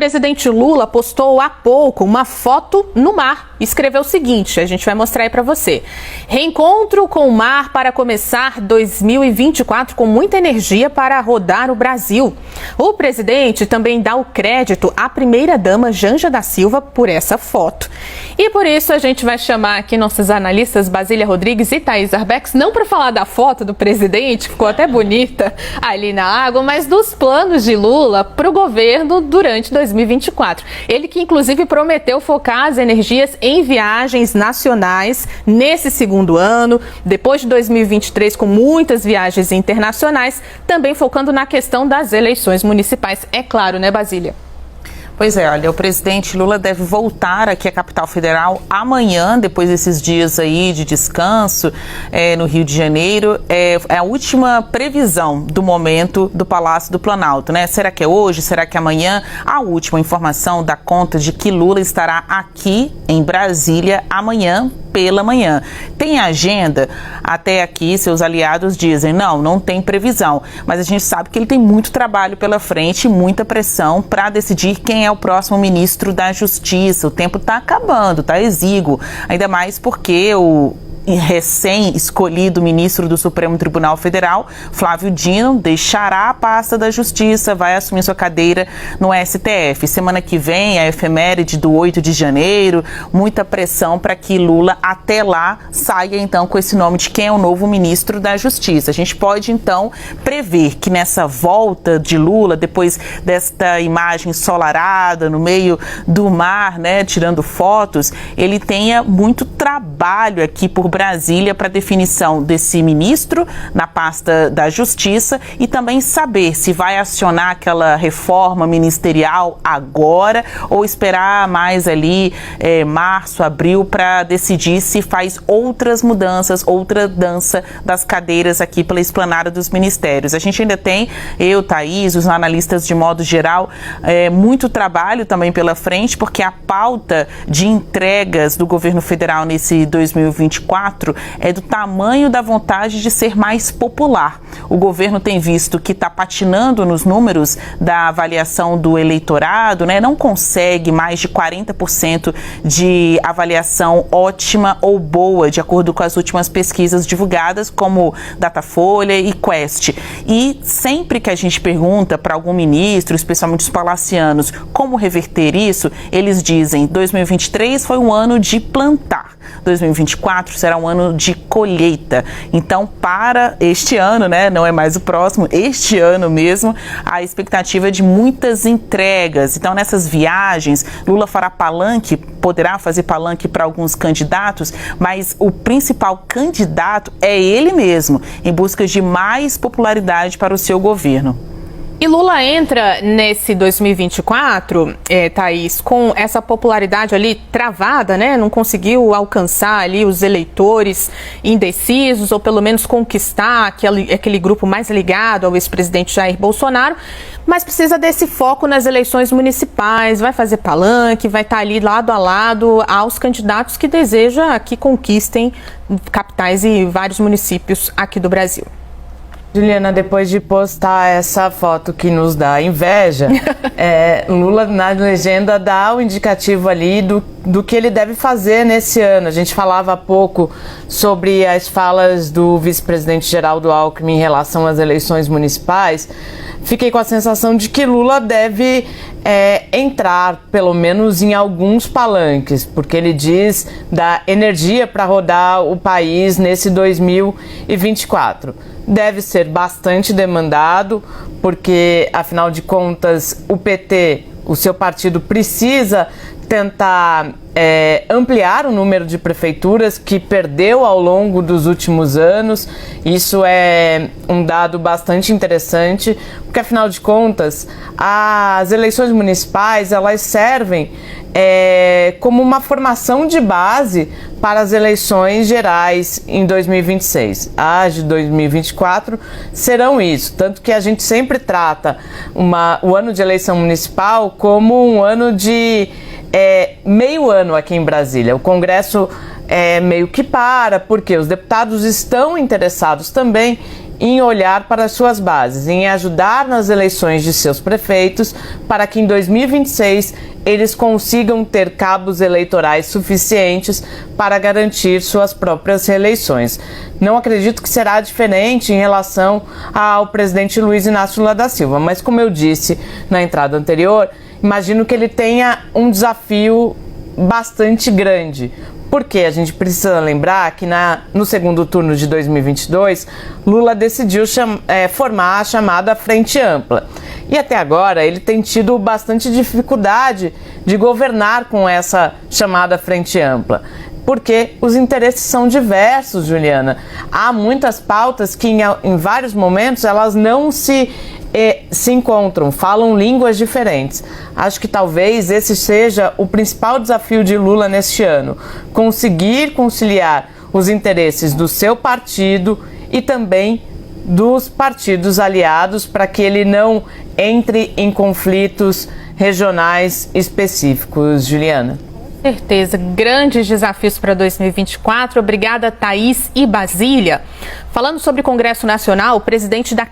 presidente Lula postou há pouco uma foto no mar. Escreveu o seguinte, a gente vai mostrar aí para você. Reencontro com o mar para começar 2024 com muita energia para rodar o Brasil. O presidente também dá o crédito à primeira-dama Janja da Silva por essa foto. E por isso a gente vai chamar aqui nossos analistas Basília Rodrigues e Thaís Arbex, não para falar da foto do presidente, ficou até bonita ali na água, mas dos planos de Lula para o governo durante 2024. Ele que inclusive prometeu focar as energias em viagens nacionais nesse segundo ano, depois de 2023 com muitas viagens internacionais, também focando na questão das eleições municipais, é claro, né, Basília? Pois é, olha, o presidente Lula deve voltar aqui à capital federal amanhã, depois desses dias aí de descanso no Rio de Janeiro. É a última previsão do momento do Palácio do Planalto, né? Será que é hoje? Será que é amanhã? A última informação dá conta de que Lula estará aqui em Brasília amanhã pela manhã. Tem agenda? Até aqui, seus aliados dizem, não tem previsão. Mas a gente sabe que ele tem muito trabalho pela frente, muita pressão para decidir quem é o próximo ministro da Justiça. O tempo está acabando, está exíguo. Ainda mais porque o recém-escolhido ministro do Supremo Tribunal Federal, Flávio Dino, deixará a pasta da Justiça, vai assumir sua cadeira no STF. Semana que vem, a efeméride do 8 de janeiro, muita pressão para que Lula, até lá, saia então com esse nome de quem é o novo ministro da Justiça. A gente pode então prever que nessa volta de Lula, depois desta imagem ensolarada no meio do mar, né, tirando fotos, ele tenha muito trabalho aqui por Brasília para definição desse ministro na pasta da Justiça e também saber se vai acionar aquela reforma ministerial agora ou esperar mais ali março, abril para decidir se faz outras mudanças, outra dança das cadeiras aqui pela esplanada dos ministérios. A gente ainda tem, eu, Thaís, os analistas de modo geral, muito trabalho também pela frente, porque a pauta de entregas do governo federal nesse 2024 é do tamanho da vontade de ser mais popular. O governo tem visto que está patinando nos números da avaliação do eleitorado, né? Não consegue mais de 40% de avaliação ótima ou boa, de acordo com as últimas pesquisas divulgadas, como Datafolha e Quest. E sempre que a gente pergunta para algum ministro, especialmente os palacianos, como reverter isso, eles dizem 2023 foi um ano de plantar, 2024 será um ano de colheita. Então, para este ano, né, não é mais o próximo, este ano mesmo, a expectativa é de muitas entregas. Então, nessas viagens, Lula fará palanque, poderá fazer palanque para alguns candidatos, mas o principal candidato é ele mesmo, em busca de mais popularidade para o seu governo. E Lula entra nesse 2024, Thaís, com essa popularidade ali travada, né? Não conseguiu alcançar ali os eleitores indecisos ou pelo menos conquistar aquele grupo mais ligado ao ex-presidente Jair Bolsonaro, mas precisa desse foco nas eleições municipais, vai fazer palanque, vai estar ali lado a lado aos candidatos que deseja que conquistem capitais e vários municípios aqui do Brasil. Juliana, depois de postar essa foto que nos dá inveja, Lula na legenda dá o indicativo ali do que ele deve fazer nesse ano. A gente falava há pouco sobre as falas do vice-presidente Geraldo Alckmin em relação às eleições municipais. Fiquei com a sensação de que Lula deve entrar, pelo menos em alguns palanques, porque ele diz da energia para rodar o país nesse 2024. Deve ser bastante demandado, porque, afinal de contas, o PT, o seu partido, precisa tentar ampliar o número de prefeituras que perdeu ao longo dos últimos anos. Isso é um dado bastante interessante, porque, afinal de contas, as eleições municipais, elas servem como uma formação de base para as eleições gerais em 2026. As de 2024 serão isso, tanto que a gente sempre trata o ano de eleição municipal como um ano de meio ano aqui em Brasília. O Congresso meio que para, porque os deputados estão interessados também em olhar para as suas bases, em ajudar nas eleições de seus prefeitos, para que em 2026 eles consigam ter cabos eleitorais suficientes para garantir suas próprias reeleições. Não acredito que será diferente em relação ao presidente Luiz Inácio Lula da Silva, mas como eu disse na entrada anterior, imagino que ele tenha um desafio bastante grande. Porque a gente precisa lembrar que no segundo turno de 2022, Lula decidiu formar a chamada Frente Ampla. E até agora ele tem tido bastante dificuldade de governar com essa chamada Frente Ampla. Porque os interesses são diversos, Juliana. Há muitas pautas que em vários momentos elas não se encontram, falam línguas diferentes. Acho que talvez esse seja o principal desafio de Lula neste ano, conseguir conciliar os interesses do seu partido e também dos partidos aliados para que ele não entre em conflitos regionais específicos, Juliana. Certeza, grandes desafios para 2024. Obrigada, Thaís e Basília. Falando sobre Congresso Nacional, o presidente da